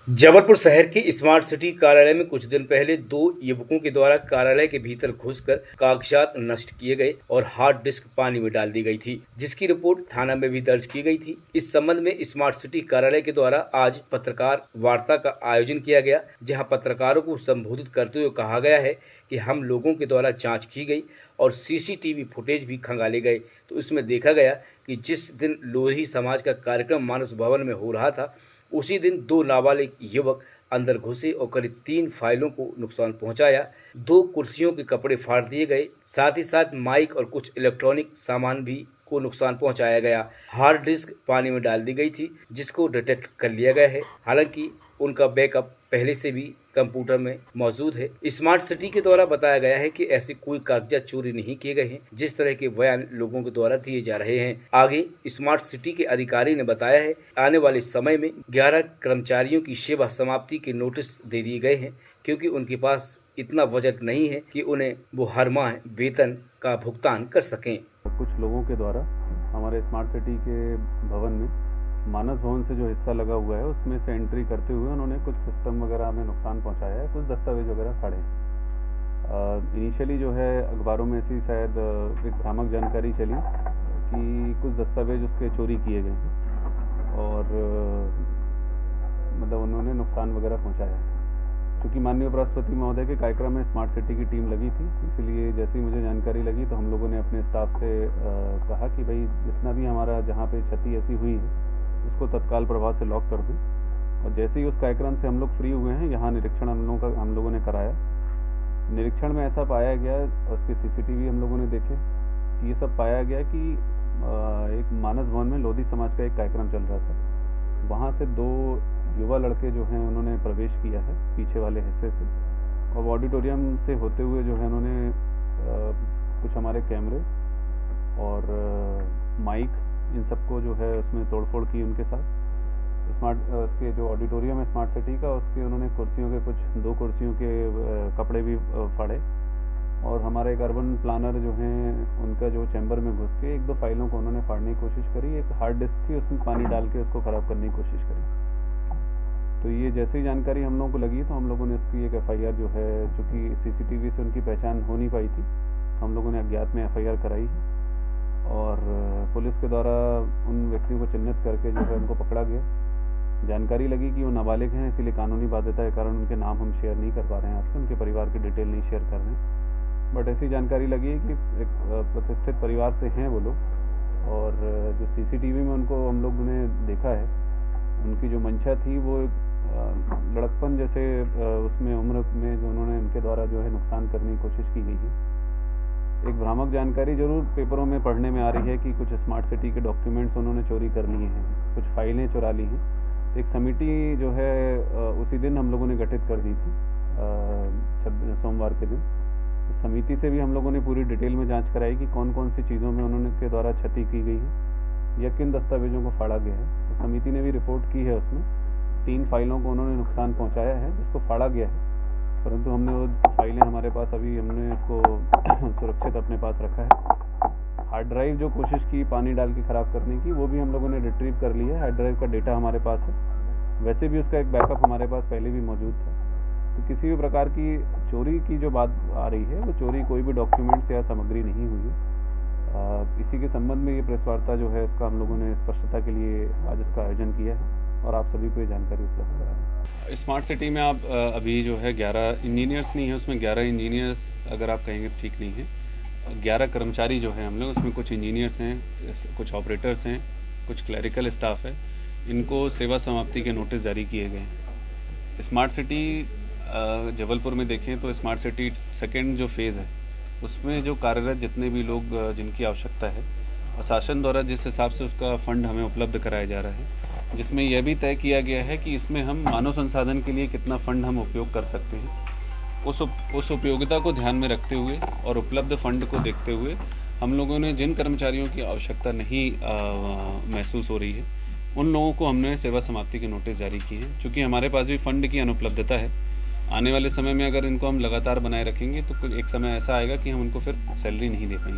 जबलपुर शहर के smart city कार्यालय में कुछ दिन पहले दो युवकों के द्वारा कार्यालय के भीतर घुसकर कागजात नष्ट किए गए और हार्ड डिस्क पानी में डाल दी गई थी, जिसकी रिपोर्ट थाना में भी दर्ज की गई थी। इस संबंध में स्मार्ट सिटी कार्यालय के द्वारा आज पत्रकार वार्ता का आयोजन किया गया, जहां पत्रकारों को संबोधित करते हुए कहा गया है कि हम लोगों के द्वारा जाँच की गई और सीसीटीवी फुटेज भी खंगाले गए, तो इसमें देखा गया कि जिस दिन लोधी समाज का कार्यक्रम मानस भवन में हो रहा था, उसी दिन दो नाबालिग युवक अंदर घुसे और करीब 3 फाइलों को नुकसान पहुंचाया। 2 कुर्सियों के कपड़े फाड़ दिए गए, साथ ही साथ माइक और कुछ इलेक्ट्रॉनिक सामान भी को नुकसान पहुंचाया गया। हार्ड डिस्क पानी में डाल दी गई थी, जिसको डिटेक्ट कर लिया गया है। हालांकि उनका बैकअप पहले से भी कंप्यूटर में मौजूद है। स्मार्ट सिटी के द्वारा बताया गया है कि ऐसे कोई कागजात चोरी नहीं किए गए हैं, जिस तरह के बयान लोगों के द्वारा दिए जा रहे हैं। आगे स्मार्ट सिटी के अधिकारी ने बताया है, आने वाले समय में 11 कर्मचारियों की सेवा समाप्ति के नोटिस दे दिए गए हैं, क्योंकि उनके पास इतना बजट नहीं है कि उन्हें वो हर माह वेतन का भुगतान कर सकें। कुछ लोगों के द्वारा हमारे स्मार्ट सिटी के भवन में मानस भवन से जो हिस्सा लगा हुआ है उसमें से एंट्री करते हुए उन्होंने कुछ सिस्टम वगैरह में नुकसान पहुंचाया है, कुछ दस्तावेज वगैरह फाड़े। इनिशियली जो है अखबारों में ऐसी शायद एक भ्रामक जानकारी चली कि कुछ दस्तावेज उसके चोरी किए गए हैं और मतलब उन्होंने नुकसान वगैरह पहुंचाया है। क्योंकि माननीय उपराष्ट्रपति महोदय के कार्यक्रम में स्मार्ट सिटी की टीम लगी थी, इसलिए जैसे ही मुझे जानकारी लगी तो हम लोगों ने अपने स्टाफ से कहा कि भाई जितना भी हमारा जहाँ पे क्षति ऐसी हुई है उसको तत्काल प्रभाव से लॉक कर दें। और जैसे ही उस कार्यक्रम से हम लोग फ्री हुए हैं, यहाँ निरीक्षण हम लोगों ने कराया। निरीक्षण में ऐसा पाया गया, उसके सीसीटीवी हम लोगों ने देखे कि ये सब पाया गया कि एक मानस भवन में लोधी समाज का एक कार्यक्रम चल रहा था। वहाँ से 2 युवा लड़के जो हैं उन्होंने प्रवेश किया है पीछे वाले हिस्से से, और ऑडिटोरियम से होते हुए जो है उन्होंने कुछ हमारे कैमरे और माइक इन सबको जो है उसमें तोड़फोड़ की उनके साथ। उसके जो ऑडिटोरियम है स्मार्ट सिटी का, उसके उन्होंने कुर्सियों के कुछ 2 कुर्सियों के कपड़े भी फाड़े, और हमारे एक अर्बन प्लानर जो हैं उनका जो चैम्बर में घुस के 1-2 फाइलों को उन्होंने फाड़ने की कोशिश करी। एक हार्ड डिस्क थी, उसमें पानी डाल के उसको ख़राब करने की कोशिश करी। तो ये जैसे ही जानकारी हम लोगों को लगी तो हम लोगों ने इसकी एक FIR जो है, चूँकि सीसीटीवी से उनकी पहचान हो नहीं पाई थी, हम लोगों ने अज्ञात में FIR कराई है और पुलिस के द्वारा उन व्यक्तियों को चिन्हित करके जो है उनको पकड़ा गया। जानकारी लगी कि वो नाबालिग हैं, इसीलिए कानूनी बाध्यता के कारण उनके नाम हम शेयर नहीं कर पा रहे हैं आपसे, उनके परिवार की डिटेल नहीं शेयर कर रहे हैं। बट ऐसी जानकारी लगी है कि एक प्रतिष्ठित परिवार से हैं वो लोग, और जो सीसीटीवी में उनको हम लोग ने देखा है, उनकी जो मंशा थी वो लड़कपन जैसे उसमें उम्र में जो उन्होंने उनके द्वारा जो है नुकसान करने की कोशिश की गई है। एक भ्रामक जानकारी जरूर पेपरों में पढ़ने में आ रही है कि कुछ स्मार्ट सिटी के डॉक्यूमेंट्स उन्होंने चोरी कर लिए हैं, कुछ फाइलें चुरा ली हैं। एक समिति जो है उसी दिन हम लोगों ने गठित कर दी थी, सोमवार के दिन। इस समिति से भी हम लोगों ने पूरी डिटेल में जांच कराई कि कौन कौन सी चीज़ों में उन्होंने के द्वारा क्षति की गई है या किन दस्तावेजों को फाड़ा गया है। तो समिति ने भी रिपोर्ट की है, उसमें 3 फाइलों को उन्होंने नुकसान पहुँचाया है जिसको फाड़ा गया है, परंतु हमने वो फाइलें हमारे पास अभी हमने उसको सुरक्षित अपने पास रखा है। हार्ड ड्राइव जो कोशिश की पानी डाल के ख़राब करने की, वो भी हम लोगों ने रिट्रीव कर ली है। हार्ड ड्राइव का डेटा हमारे पास है, वैसे भी उसका एक बैकअप हमारे पास पहले भी मौजूद था। तो किसी भी प्रकार की चोरी की जो बात आ रही है, वो चोरी कोई भी डॉक्यूमेंट्स या सामग्री नहीं हुई है। इसी के संबंध में ये प्रेस वार्ता जो है इसका हम लोगों ने स्पष्टता के लिए आज इसका आयोजन किया है और आप सभी को ये जानकारी उपलब्ध करा रहे हैं। स्मार्ट सिटी में आप अभी जो है 11 इंजीनियर्स नहीं है, उसमें 11 इंजीनियर्स अगर आप कहेंगे ठीक नहीं है, 11 कर्मचारी जो है हम लोग, उसमें कुछ इंजीनियर्स हैं, कुछ ऑपरेटर्स हैं, कुछ क्लरिकल स्टाफ है। इनको सेवा समाप्ति के नोटिस जारी किए गए हैं। स्मार्ट सिटी जबलपुर में देखें तो स्मार्ट सिटी सेकेंड जो फेज़ है उसमें जो कार्यरत जितने भी लोग जिनकी आवश्यकता है, और शासन द्वारा जिस हिसाब से उसका फ़ंड हमें उपलब्ध कराया जा रहा है, जिसमें यह भी तय किया गया है कि इसमें हम मानव संसाधन के लिए कितना फ़ंड हम उपयोग कर सकते हैं, उस उपयोगिता को ध्यान में रखते हुए और उपलब्ध फ़ंड को देखते हुए हम लोगों ने जिन कर्मचारियों की आवश्यकता नहीं महसूस हो रही है, उन लोगों को हमने सेवा समाप्ति के नोटिस जारी किए हैं। चूँकि हमारे पास भी फ़ंड की अनुपलब्धता है, आने वाले समय में अगर इनको हम लगातार बनाए रखेंगे तो एक समय ऐसा आएगा कि हम उनको फिर सैलरी नहीं दे पाएंगे।